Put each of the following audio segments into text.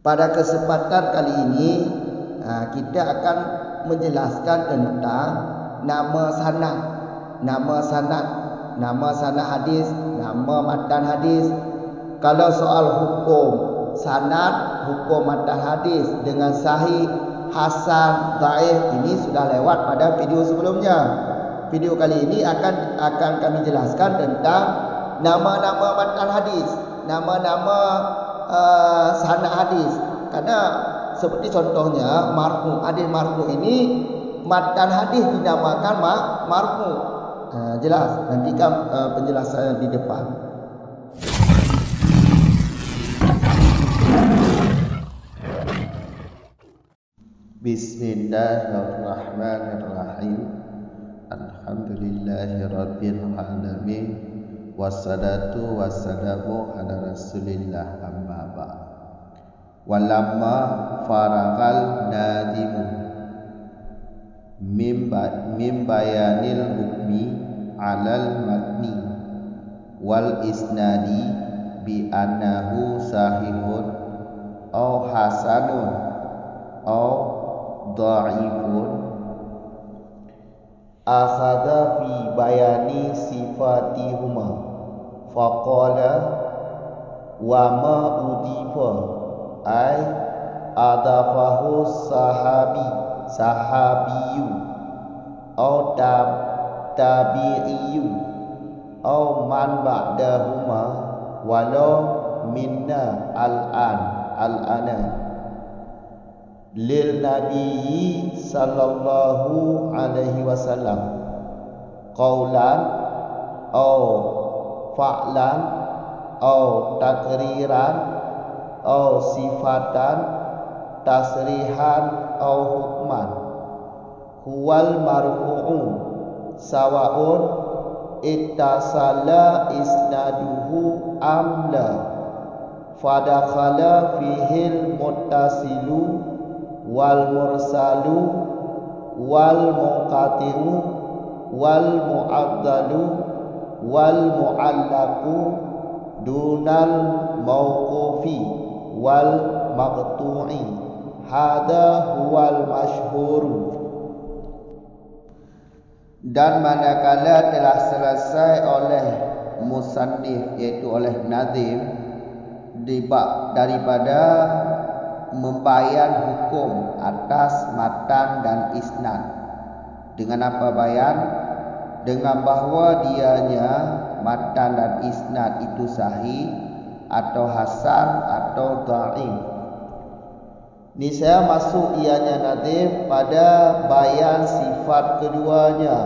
Pada kesempatan kali ini kita akan menjelaskan tentang nama sanad, nama sanad hadis, nama matan hadis. Kalau soal hukum sanad, hukum matan hadis dengan sahih, hasan, dhaif, ini sudah lewat pada video sebelumnya. Video kali ini akan kami jelaskan tentang nama-nama matan hadis, nama-nama sanad hadis. Karena seperti contohnya marfu, hadis marfu ini matan hadis dinamakan marfu. Jelas, nantikan penjelasan di depan. Bismillahirrahmanirrahim. Alhamdulillahirabbil alamin. Wassalatu wassalamu ala Rasulillah, amma ba'd. Walamma faraghal nadimu mim bayanil hukmi alal matni wal isnadi bi annahu sahihun aw hasanun aw dha'ifun akhadha fi bayani sifatihuma faqala wa ma udifa ay adafahu sahabiyu au tabi'iyu au man ba'dahuma walau minna al-ana lil nabiyyi sallallahu alaihi wasallam qaulan au fa'lan au takriran au sifatan tasrihan au hukman huwal marfu'u sawaun ittasala isnaduhu amla fadakhala fihil muttasilu wal mursalu wal muqati'u wal mu'addalu wal mu'allaqu dunal mauqufi wal maqtu'i hadha huwal masyhur. Dan manakala telah selesai oleh musannif, iaitu oleh nazim, daripada membayan hukum atas matan dan isnad. Dengan apa bayan? Dengan bahawa dianya matan dan isnad itu sahih atau hasan atau dhaif. Ini saya masuk ianya nazim pada bayan sifat keduanya,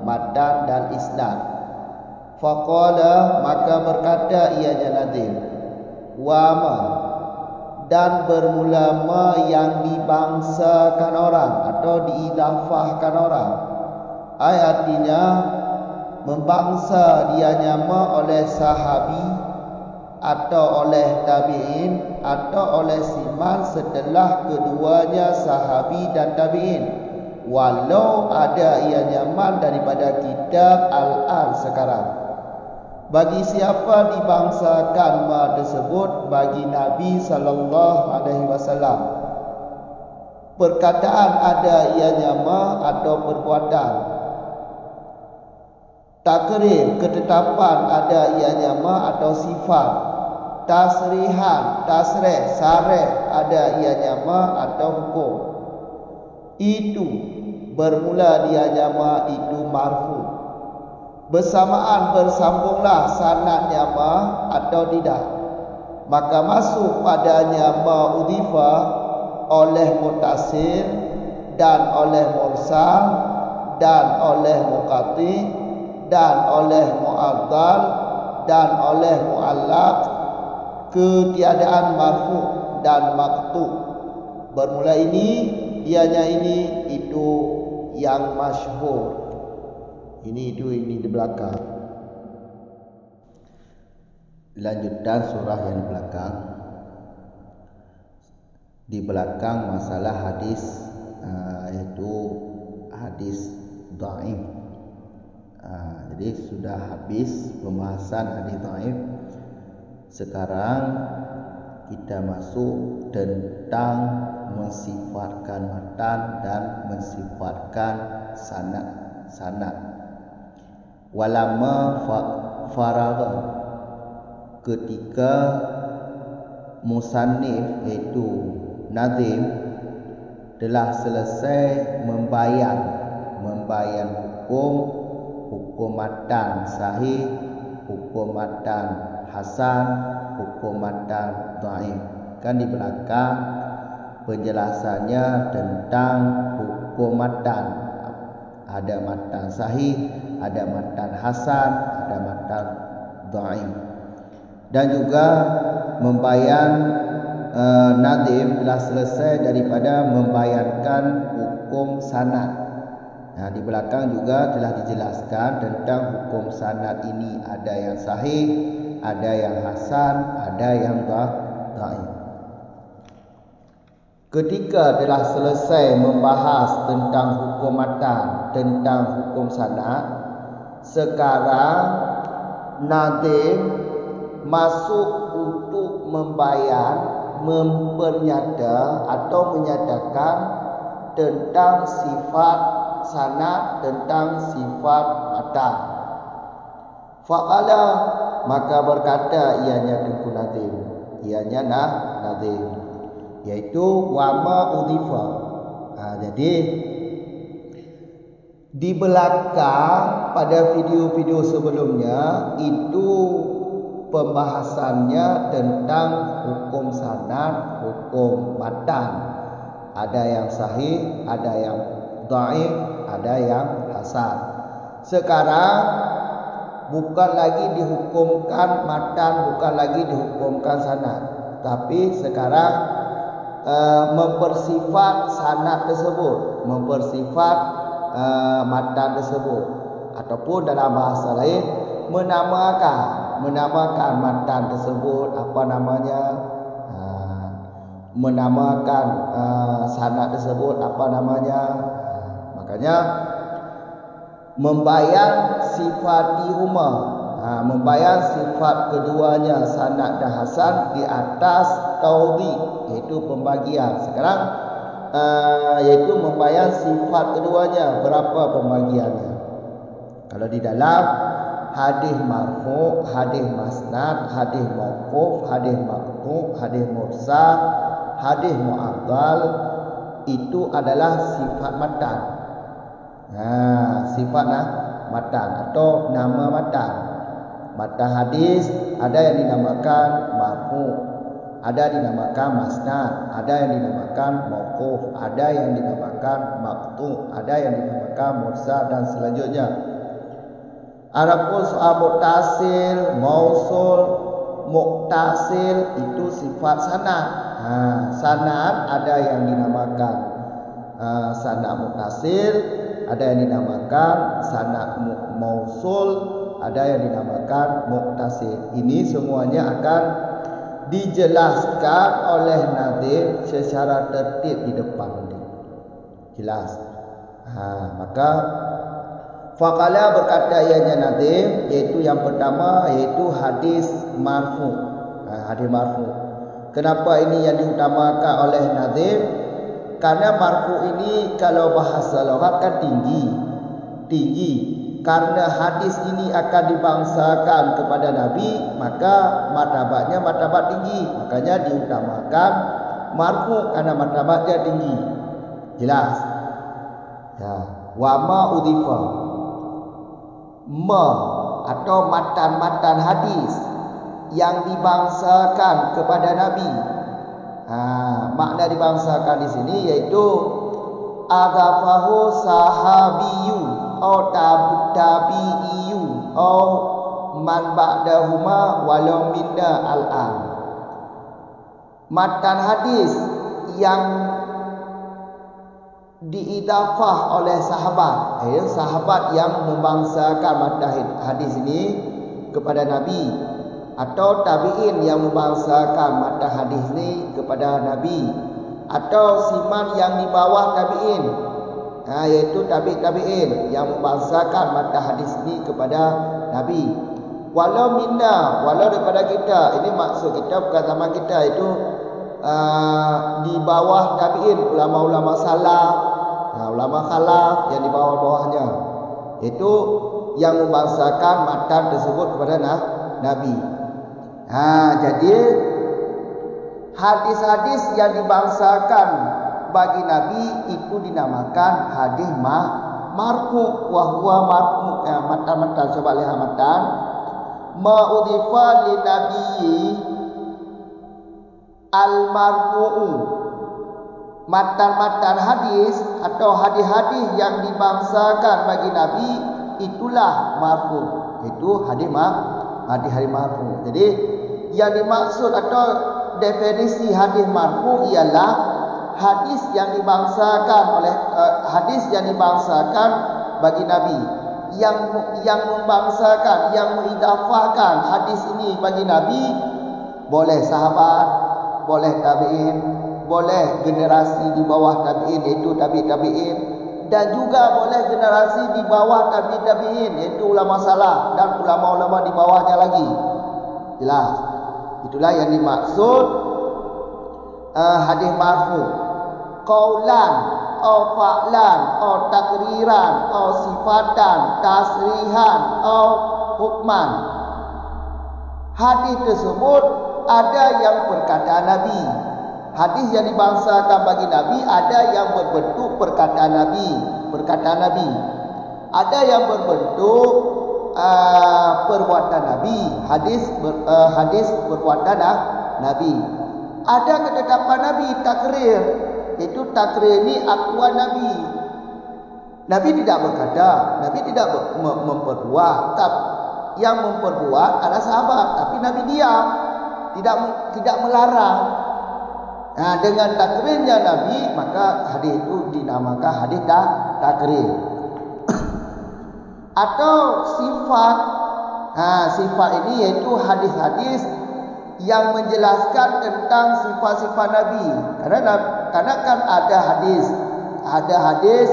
matan dan isnad. Faqala, maka berkata ianya nazim, wa ma, dan bermula ma yang dibangsakan orang atau diidafahkan orang. Artinya membangsa dianya ma oleh sahabi atau oleh tabi'in atau oleh siman setelah keduanya sahabi dan tabi'in, walau ada ia nyaman daripada kitab al-an sekarang. Bagi siapa dibangsakan ma tersebut? Bagi Nabi sallallahu alaihi wasallam. Perkataan ada ianya ma atau perbuatan. Takrir, ketetapan ada ianya ma atau sifat. Tasrihan, tasrih, sarih ada ianya ma atau hukum. Itu bermula dianya ma itu marfu. Bersamaan bersambunglah sanadnya ma atau tidak, maka masuk padanya ma udhifa oleh muttasil dan oleh mursal dan oleh muqati dan oleh mu'addal dan oleh mu'allaq, ketiadaan marfu dan maqtu. Bermula ini, ianya ini itu yang masyhur. Ini di belakang. Lanjutan surah yang di belakang. Di belakang masalah hadis, yaitu hadis dhaif. Jadi sudah habis pembahasan hadis dhaif. Sekarang kita masuk tentang mensifatkan matan dan mensifatkan sanad. Walama faragha, ketika musannif iaitu nazim telah selesai membayan hukum matan sahih, hukum matan hasan, hukum matan dhaif. Kan di belakang penjelasannya tentang hukum matan. Ada matan sahih, ada matan hasan, ada matan dhaif. Dan juga membayan nazim telah selesai daripada membayankan hukum sanad. Nah, di belakang juga telah dijelaskan tentang hukum sanad ini, ada yang sahih, ada yang hasan, ada yang dhaif. Ketika telah selesai membahas tentang hukum matan, tentang hukum sanad, sekarang nazim masuk untuk mempernyata atau menyatakan tentang sifat sanad, tentang sifat matan. Faqala, maka berkata ianya Tengku Nazim, ianya nazim, yaitu wama udhifa. Jadi di belakang pada video-video sebelumnya itu pembahasannya tentang hukum sanad, hukum matan. Ada yang sahih, ada yang dhaif, ada yang hasan. Sekarang bukan lagi dihukumkan matan, bukan lagi dihukumkan sanad, tapi sekarang mempersifat sanad tersebut, mempersifat matan tersebut, ataupun dalam bahasa lain menamakan matan tersebut apa namanya, menamakan sanad tersebut apa namanya. Makanya membayan sifat dihuma, membayan sifat keduanya sanad dan hasan di atas taudhi, iaitu pembagian. Sekarang yaitu membayan sifat keduanya, berapa pembagiannya. Kalau di dalam hadis marfu, hadis masnad, hadis mauquf, hadis maqtu', hadis mursal, hadis mu'addal, itu adalah sifat matan. Sifat matan atau nama matan. Matan hadis ada yang dinamakan marfu, ada dinamakan masnad, ada yang dinamakan mauquf, ada yang dinamakan maqtu', ada yang dinamakan mursal dan selanjutnya. Adapun soal muttasil, mausul, muttasil itu sifat sanad. Sanad ada yang dinamakan sanad muttasil, ada yang dinamakan sanad mausul, ada yang dinamakan muttasil. Ini semuanya akan dijelaskan oleh nazim secara tertib di depan ini. Jelas. Maka faqala berkata ianya nazim, yaitu yang pertama yaitu hadis marfu. Hadis marfu. Kenapa ini yang diutamakan oleh nazim? Karena marfu ini kalau bahasa lughat kan tinggi. Karena hadis ini akan dibangsakan kepada Nabi, maka martabatnya martabat tinggi. Makanya diutamakan marfu karena martabatnya tinggi. Jelas. Wa ma udhifa, atau matan-matan hadis yang dibangsakan kepada Nabi. Makna dibangsakan di sini yaitu adhafahu sahabiyu atau tabi'iyu atau man ba'dahuma walau minna al-an. Matan hadis yang diidafah oleh sahabat, sahabat yang membangsakan matan hadis ini kepada Nabi, atau tabi'in yang membangsakan matan hadis ini kepada Nabi, atau siman yang di bawah tabi'in, yaitu tabi'in yang membangsakan matan hadis ini kepada Nabi. walau minna, walau daripada kita. Ini maksud kita bukan zaman kita, itu di bawah tabi'in, ulama-ulama salaf, ulama khalaf yang di bawah-bawahnya, itu yang membangsakan matan tersebut kepada Nabi. Jadi hadis-hadis yang dibangsakan bagi Nabi itu dinamakan hadis marfu, wa huwa marfu. Matan-matan, coba lihat matan. Ma'udhifa li nabiyyi al-marfu'u. Matan-matan hadis atau hadis-hadis yang dibangsakan bagi Nabi itulah marfu. Itu hadis marfu. Jadi yang dimaksud atau definisi hadis marfu ialah hadis yang dibangsakan bagi Nabi, yang membangsakan, yang mengidafahkan hadis ini bagi Nabi, boleh sahabat, boleh tabi'in, boleh generasi di bawah tabi'in, iaitu tabi'in, dan juga boleh generasi di bawah tabi'in, iaitu ulama salaf dan ulama-ulama di bawahnya lagi. Jelas. Itulah yang dimaksud hadis marfu. Qaulan atau fa'lan atau takriran atau sifatan, tasrihan atau hukman. Hadis tersebut ada yang perkataan Nabi. Hadis yang dibangsakan bagi Nabi ada yang berbentuk perkataan Nabi. Ada yang berbentuk perbuatan Nabi. Hadis perbuatan Nabi. Ada ketetapan Nabi, takrir. Itu takrir ini akuan Nabi. Nabi tidak berkata, Nabi tidak memperbuat. Yang memperbuat adalah sahabat, tapi Nabi diam, tidak melarang. Dengan takrirnya Nabi, maka hadis itu dinamakan hadis takrir. Atau sifat. Sifat ini yaitu hadis-hadis yang menjelaskan tentang sifat-sifat Nabi. Karena kan ada hadis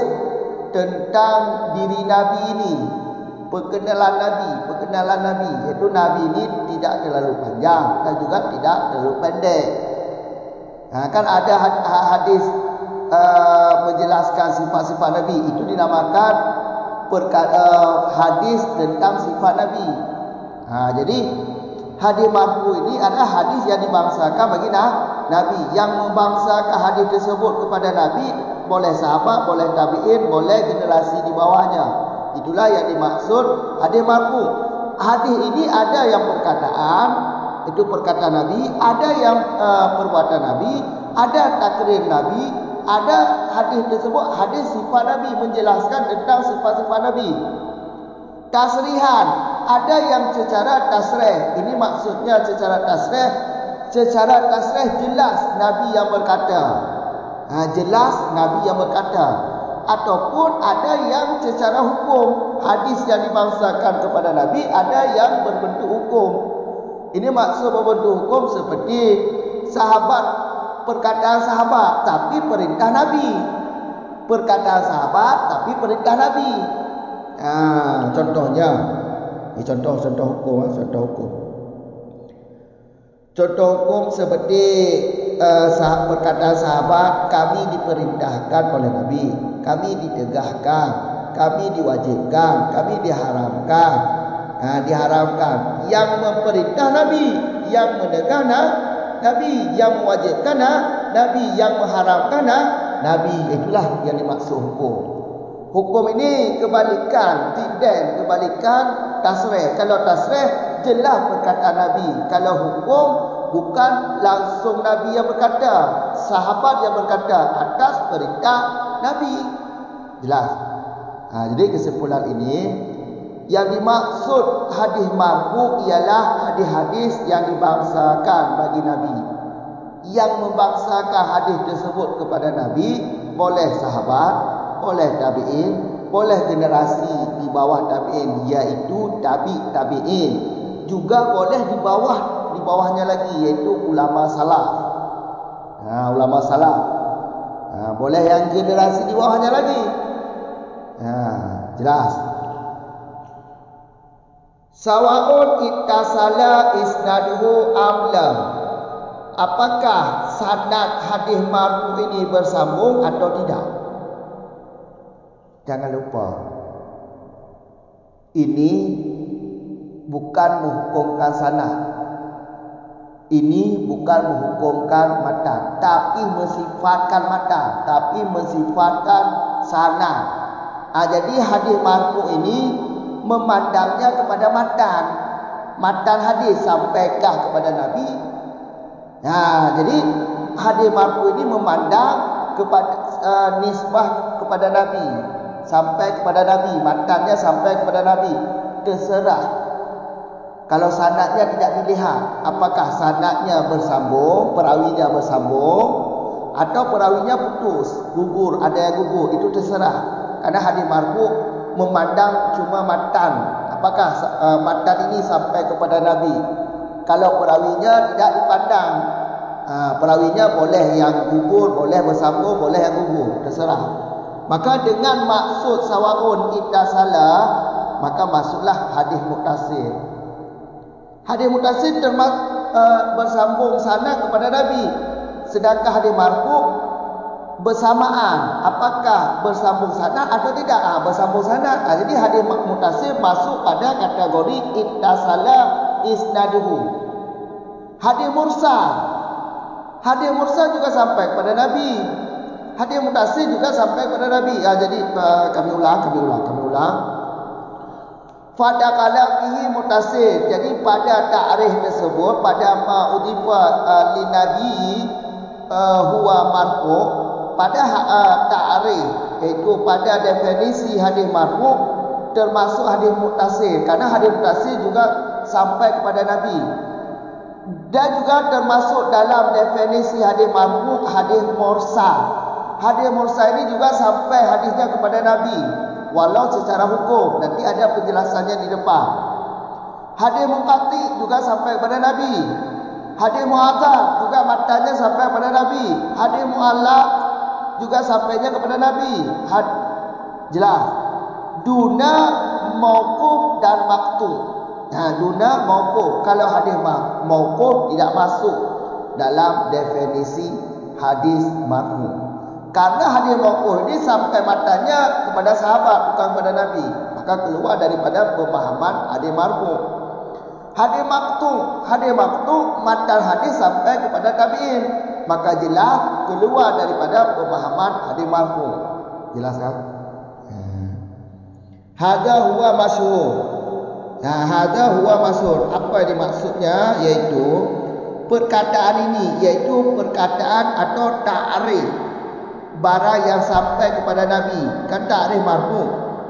tentang diri Nabi ini, perkenalan Nabi, iaitu Nabi ini tidak terlalu panjang dan juga tidak terlalu pendek. Kan ada hadis menjelaskan sifat-sifat Nabi, itu dinamakan hadis tentang sifat Nabi. Jadi hadis marfu ini adalah hadis yang dibangsakan bagi Nabi, yang membangsakan hadis tersebut kepada Nabi, boleh sahabat, boleh tabi'in, boleh generasi di bawahnya. Itulah yang dimaksud hadis marfu. Hadis ini ada yang perkataan, itu perkataan Nabi, ada yang perbuatan Nabi, ada takrir Nabi, ada hadis tersebut hadis sifat Nabi, menjelaskan tentang sifat-sifat Nabi. Tasrihan, ada yang secara tasrih. Ini maksudnya secara tasrih. Secara tasrih jelas Nabi yang berkata. Jelas Nabi yang berkata. Ataupun ada yang secara hukum, hadis yang dibangsakan kepada Nabi ada yang berbentuk hukum. Ini maksud berbentuk hukum seperti sahabat, perkataan sahabat tapi perintah Nabi. Perkataan sahabat tapi perintah Nabi. Contohnya, ini contoh hukum. Contoh hukum seperti perkataan sahabat, kami diperintahkan oleh Nabi, kami ditegahkan, kami diwajibkan, kami diharamkan. Diharamkan. Yang memperintah Nabi, yang menegah Nabi, yang mewajibkan Nabi, yang mengharamkan Nabi. Itulah yang dimaksud hukum. Hukum ini kebalikan, kebalikan tasrih. Kalau tasrih jelas perkataan Nabi. Kalau hukum bukan langsung Nabi yang berkata, sahabat yang berkata atas perintah Nabi. Jelas. Jadi kesimpulan ini, yang dimaksud hadis marfu ialah hadis-hadis yang dibangsakan bagi Nabi. Yang membangsakan hadis tersebut kepada Nabi, boleh sahabat, boleh tabi'in, boleh generasi di bawah tabi'in, iaitu tabi'in. Juga boleh di bawahnya lagi, iaitu ulama salaf. Ulama salaf. Boleh yang generasi di bawahnya lagi. Jelas. Sawa'un ittasala isnaduhu amla. Apakah sanad hadis marfu ini bersambung atau tidak? Jangan lupa, ini bukan menghukumkan sanad. Ini bukan menghukumkan matan, tapi mensifatkan matan, tapi mensifatkan sanad. Jadi hadis marfu ini memandangnya kepada matan hadis sampaikah kepada Nabi. Jadi hadis marfu ini memandang kepada nisbah kepada Nabi, sampai kepada Nabi, matannya sampai kepada Nabi. Terserah. Kalau sanadnya tidak dilihat, apakah sanadnya bersambung, perawinya bersambung, atau perawinya putus, gugur, ada yang gugur, itu terserah. Karena hadis marfu memandang cuma matan. Apakah matan ini sampai kepada Nabi? Kalau perawinya tidak dipandang, perawinya boleh yang gugur, boleh bersambung, boleh yang gugur, terserah. Maka dengan maksud sawa'un ittasala, maka masuklah hadis muttasil. Hadis muttasil bersambung sanad kepada Nabi. Sedangkan hadis marfu bersamaan. Apakah bersambung sanad atau tidak? Bersambung sanad. Jadi hadis muttasil masuk pada kategori ittasala isnaduhu. Hadis mursal. Hadis mursal juga sampai kepada Nabi. Hadis muttasil juga sampai kepada Nabi. Jadi kami ulang. Pada kala fihi muttasil. Jadi pada ta'rif tersebut, pada ma'udhifa li nabi huwa marfu, pada ta'rif, iaitu pada definisi hadis marfu termasuk hadis muttasil. Karena hadis muttasil juga sampai kepada Nabi. Dan juga termasuk dalam definisi hadis marfu hadis mursal. Hadis mursal ini juga sampai hadisnya kepada Nabi, walau secara hukum. Nanti ada penjelasannya di depan. Hadis munqati juga sampai kepada Nabi. Hadis mu'adzab juga matanya sampai kepada Nabi. Hadis mu'allaq juga sampainya kepada Nabi. Jelas. Duna mauquf dan maqtu. Duna mauquf. Kalau hadis mauquf tidak masuk dalam definisi hadis marfu. Karena hadis mauquf ini sampai matanya kepada sahabat, bukan kepada Nabi, maka keluar daripada pemahaman hadis marfu. Hadis maqtu matan hadis sampai kepada tabi'in, maka jelas keluar daripada pemahaman hadis marfu. Jelas kan? Hadza huwa masyhur. Hadza huwa masyhur. Apa yang dimaksudnya? Yaitu perkataan ini, yaitu perkataan atau ta'rif barang yang sampai kepada Nabi, kan ta'rif marfu.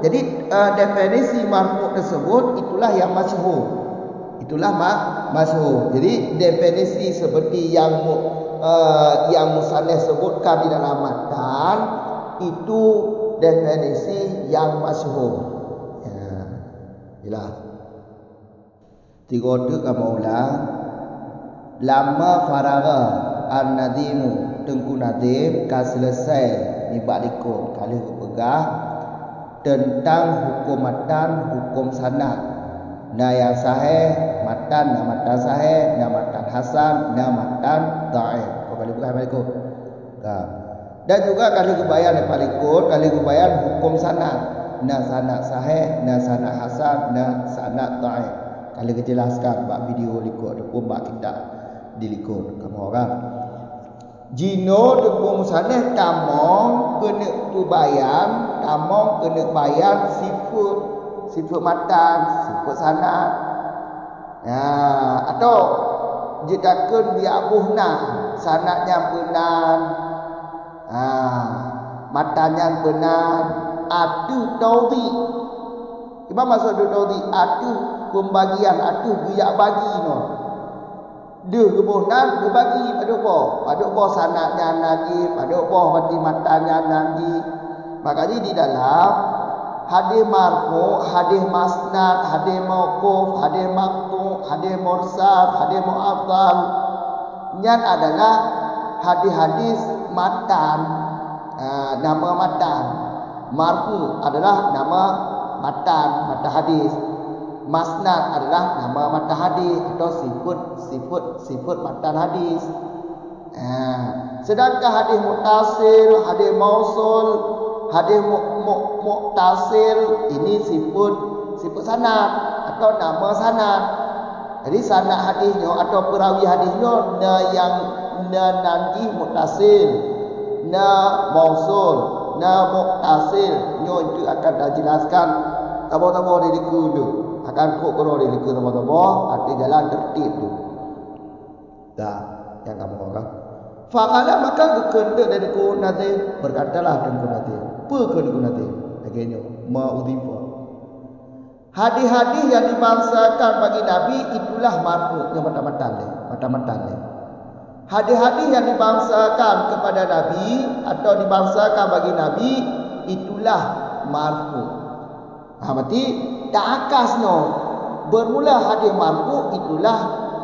Jadi definisi marfu tersebut itulah yang masyhur. Itulah masyhur. Jadi definisi seperti yang musannif sebutkan di dalam matan itu definisi yang masyhur. Jelas. Tiga tu kamu ulang. Lama faraga an-nadimu, Tengku Nadim kan selesai ni balikun kali pegah tentang hukum matan, hukum sanad. Yang sahih matan, matan sahih, matan hasan, matan dhaif. Kau kali pegah balikun. Dan juga kali kebayan balikun, kali kebayan hukum sanad. Sanad sahih, sanad hasan, sanad dhaif. Kali kejelaskan bab video likut ataupun bab kitab dilikut kamu orang. Jino depu musannaf tamong kena tubayan, tamong kena bayan sifat matan, sifat sanad. Atau jedakeun biabuhna sanadnya benar, matannya benar, atu taudi. Imam maksud taudi atu pembagian, atu biak bagi no. Dia kebunan berbagi pada apa sanadnya lagi, pada apa hati matanya lagi. Makanya di dalam hadis marfu, hadis masnad, hadis mauquf, hadis maqtu, hadis mursal, hadis mu'azzal, yang adalah hadis-hadis matan. Nama matan marfu adalah nama matan hadis. Masnad adalah nama matan hadis atau sifat matan hadis. Sedangkan hadis muttasil, hadis mausul, hadis muttasil ini sifat sanad atau nama sanad. Jadi sanad hadisnya atau perawi hadisnya yang nanti muttasil, mausul, muttasil. Itu akan dijelaskan tabo-tabo di liku tu. Akan kok kalau di liku tabo-tabo arti jalan tertib tu. Dah, yang kamu orang. Fakala maka kekenda dari ku nanti berkatalah dengan ku nanti. Pekan ku nanti. Akhirnya ma'udhifa. Hadis-hadis yang dibangsakan bagi Nabi itulah marfu yang mata-mata. Hadis-hadis yang dibangsakan kepada Nabi atau dibangsakan bagi Nabi itulah marfu. Berarti tak akasno. Bermula hadis marfu itulah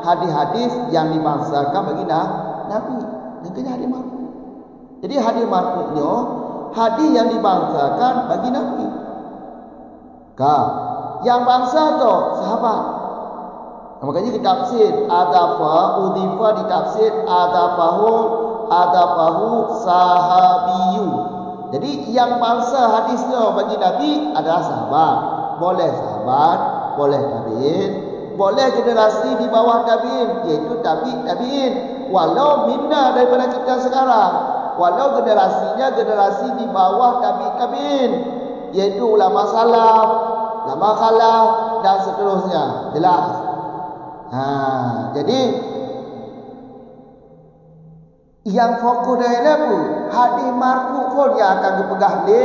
hadis-hadis yang dibangsakan bagi Nabi. Yang hadis marfu. Jadi hadis marfu'nya hadis yang dibangsakan bagi Nabi. Yang bangsa tu sahabat. Makanya di tafsir adafa udhifa di tafsir adafahu sahabiyu. Jadi yang bangsa hadisnya bagi Nabi adalah sahabat. Boleh sahabat, boleh tabi'in, boleh generasi di bawah tabi'in, iaitu tabi'in. Walau minna daripada kita sekarang, walau generasinya generasi di bawah tabi'in, iaitu ulama salaf, ulama khalaf dan seterusnya. Jelas. Jadi yang fokus dari apa? Hadis marfu pun yang akan dipegang le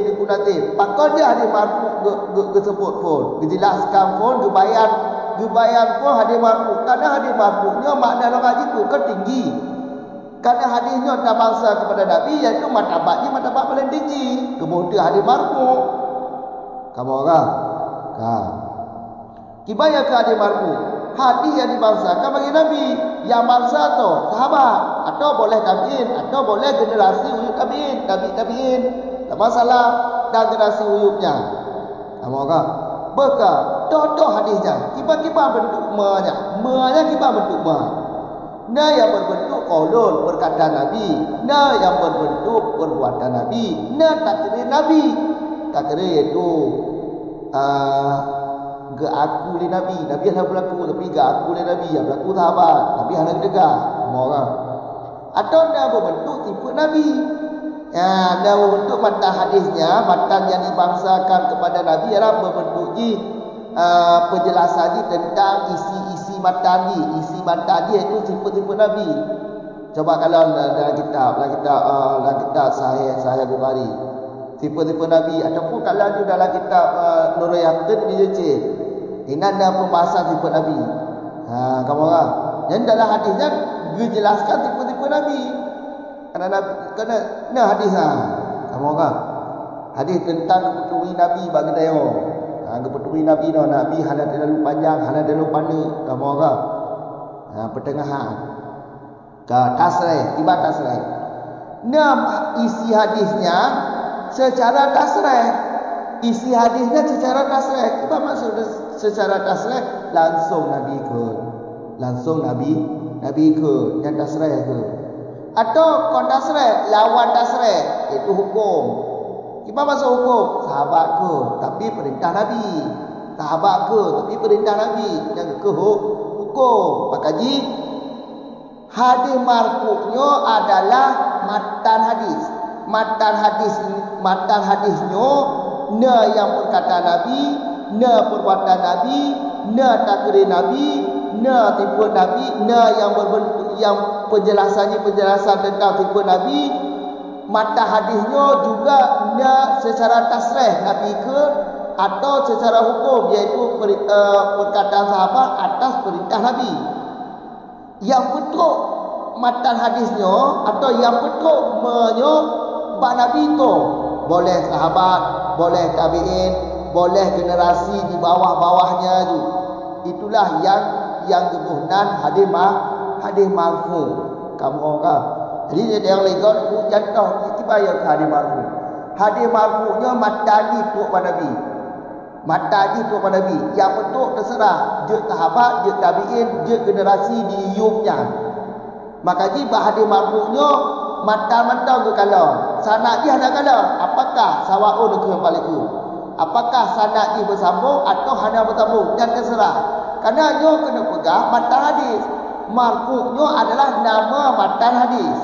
nanti. Pakon dia hadis marfu disebut pun, dijelaskan pun, gebayan pun hadis marfu. Karena hadis marfunya makna orang itu kan tinggi. Karena hadisnya tak bangsa kepada Nabi, iaitu martabatnya martabat paling tinggi. Kemudian hadis marfu. Kamu orang? Kibaya ke hadis marfu. Hadis yang dibangsakan bagi Nabi. Yang bangsa tu sahabat atau boleh tabi'in atau boleh generasi uyup tabi'in, tabi'in. Tak masalah dan generasi uyupnya. Kamu orang? Beka contoh hadisnya. Kibar-kibar bentuk ma-nya kibar bentuk ma. Nah yang berbentuk qaulun perkataan Nabi, nah yang berbentuk perbuatan Nabi, nah takrir Nabi. Takrir itu ke aku li Nabi. Nabi hanya berlaku tapi ke aku li Nabi yang berlaku sahabat. Nabi hanya dengar semua orang. Atau dia berbentuk tipe Nabi. Dia berbentuk matan hadisnya, matan yang dibangsakan kepada Nabi adalah berbentuk penjelasan tentang isi matan ni. Isi matan dia itu tipe-tipe Nabi. Coba kalau dalam kitab Sahih Bukhari, tipe-tipe Nabi, ataupun kalau itu dalam kitab Nurul Yaqin dijeceh. Ini ada pembahasan tipe Nabi. Kamu orang. Yang dalam hadisnya dijelaskan tipe-tipe Nabi. Kena hadis kamu orang. Hadis tentang kepetui Nabi bagi dia. Kepetui Nabi Nabi halal terlalu panjang, halal terlalu pendek. Kamu orang. Pertengahan. Tasrih, tiba tasrih. Isi hadisnya secara tasrih. Isi hadisnya secara tasrih. Apa maksud secara tasrih? Langsung Nabi ke yang tasrih ke. Atau kontasrih, lawan tasrih, itu hukum. Apa maksud hukum? Sahabat ke tapi perintah Nabi. Sahabat ke tapi perintah Nabi. Yang ke hukum. Pak Haji, hadis marfu'nya adalah matan hadis. Matan hadisnya yang perkataan Nabi, perbuatan Nabi, takrir Nabi, tipe Nabi, yang berbentuk yang penjelasan tentang tipe Nabi. Mata hadisnya juga secara tasrih Nabi ke atau secara hukum, iaitu perkataan sahabat atas perintah Nabi. Yang betul matan hadisnya atau yang betul bak Nabi itu boleh sahabat, boleh tabi'in, boleh generasi di bawah-bawahnya tu. Itulah yang kebunan hadis marfu. Kamu orang. Jadi dia yang legal contoh kita bayar hadis marfu. Hadis marfunya matani tu Nabi. Mata ji tu pada Nabi. Yang bentuk terserah. Je sahabat, je tabi'in, je generasi di Yubnya. Maka ji hadis marfu'nya mata-mata ke kalau. Sanad ji ada kalau. Apakah sawa'un ke baliku? Apakah sanad ji bersambung atau hanya bersambung? Yang terserah. Karena nyo kena pegang matan hadis. Marfu'nya adalah nama matan hadis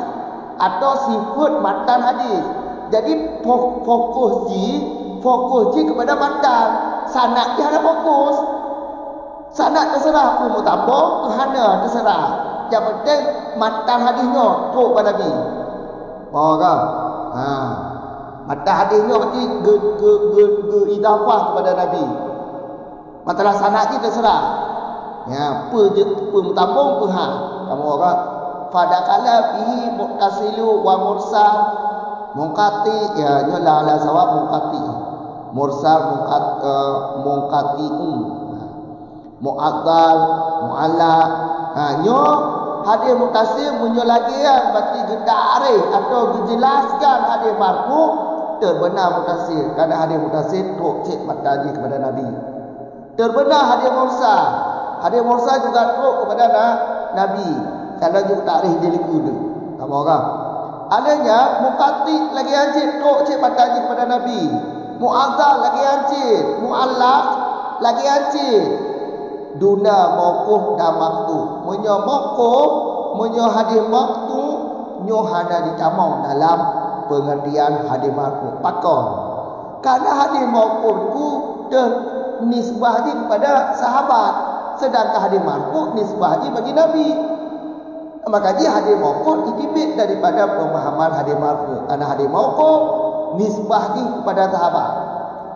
atau sifat matan hadis. Jadi fokus ji kepada matan. Sanad ji ada fokus. Sanad terserah pun tambah, hana terserah. Yang penting matan hadisnya tok pada Nabi. Oh kan? Matan hadisnya berarti idafah kepada Nabi. Masalah sanad ji terserah. Ya, tambung ha. Kamu orang fadakala fihi muttasilu wa mursal munqati ya nyala ala sawab munqati. Mursal munqati mu'addal mu'alla. Nyo hadis muttasil munyo lagi kan berarti getarikh atau dijelaskan hadis marfu terbenar muttasil. Kerana hadis muttasil tok cek mataji kepada Nabi. Terbenar hadis mursal. Hadis mursal juga tok kepada Nabi. Kalau juga tarikh dia liku tu. Kamu orang. Adanya muqatti lagi anjir tok cek mataji kepada Nabi. Mu'azzal lagi anjir, mu'allaq lagi anjir. Duna mauquf dan maqtu. Munyo mauquf, munyo hadis maqtu, nyo hana dicamong dalam pengertian hadis marfu. Pakon. Karena hadis mauquf ku nisbah ji kepada sahabat, sedangkan hadis marfu nisbah ji bagi Nabi. Maka dia hadis mauquf ditibit daripada pemahaman hadis marfu. Karena hadis mauquf nisbah ji kepada sahabat.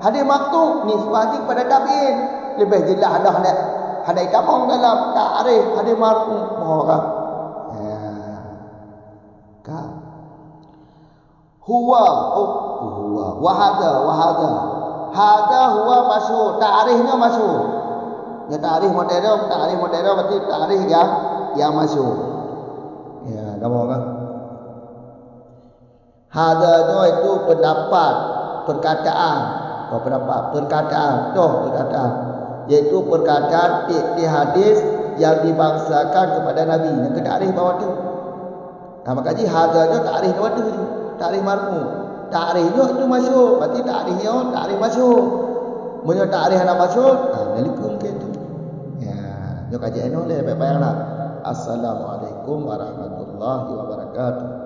Hadis maqtu nisbah ji kepada tabi'in. Lebih jelas dah hadai kamong dalam ta'rif hadis marfu mohon ya kan huwa wa hada huwa masyhur ta'rifnya masyhur ya ta'rif modern berarti ta'rif yang masyhur ya kamu kan hadanya itu pendapat perkataan yaitu perkataan di hadis yang dibangsakan kepada Nabi. Yang ta'rif bawah tu. Maka ji hadanya ta'rif bawah tu. Ta'rif marfu. Ta'rifnya itu masyhur. Berarti ta'rifnya ta'rif masyhur. Munyo ta'rif ana masyhur, dalikum ke tu. Ya, yo kajian oleh baik-baiklah. Assalamualaikum warahmatullahi wabarakatuh.